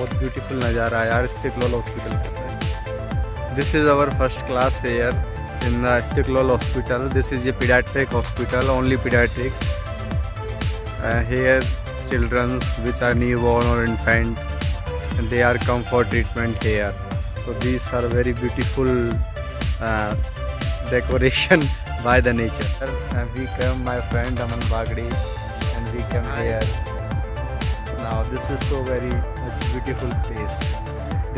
बहुत ब्यूटीफुल नज़ारा है यार इस्तिकलाल हॉस्पिटल का। This is our first class here in the Istiqlol hospital. This is a pediatric hospital, only pediatrics. Here children which are newborn or infant, and they are come for treatment here. So these are very beautiful decoration by the nature. We come, my friend Aman Bagdi, and we come here. Now this is so very much beautiful place.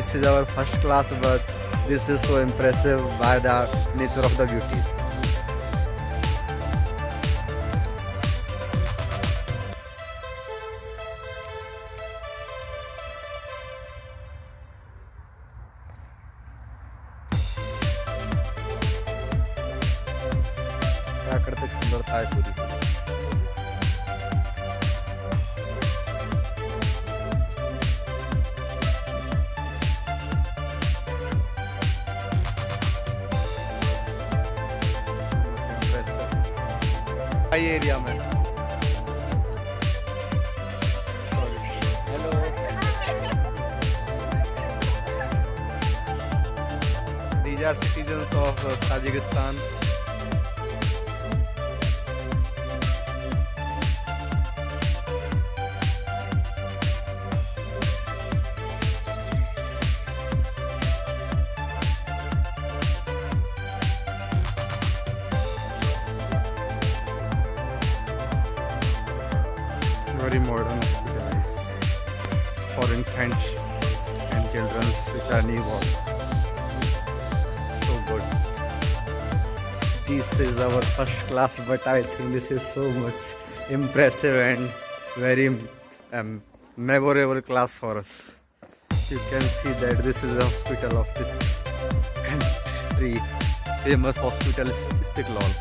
This is our first class, but this is so impressive by the nature of the beauty. प्राकृतिक सुंदरता है पूरी। Area में hello these are citizens of Tajikistan. Very modern hospitalized for infants and children which are newborn. So good. This is our first class, but I think this is so much impressive and very memorable class for us. You can see that this is the hospital of this country, famous hospital Istiqlol.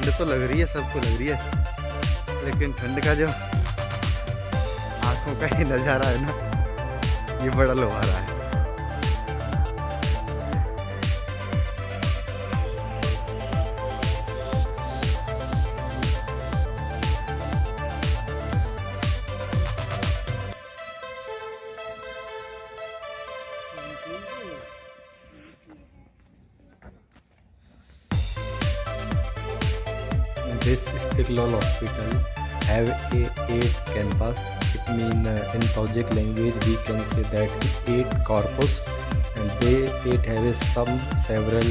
ठंड तो लग रही है, सबको लग रही है, लेकिन ठंड का जो आंखों का ही नज़ारा है ना, ये बड़ा लुभा रहा है। This Istiqlol hospital have a 8 campus. It mean in Tajik language we can say that 8 corpus, and they 8 have some several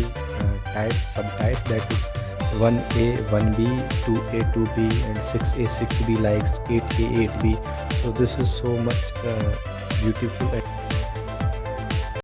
types, subtypes, that is 1A, 1B, 2A, 2B, and 6A, 6B, like 8A, 8B. So this is so much beautiful.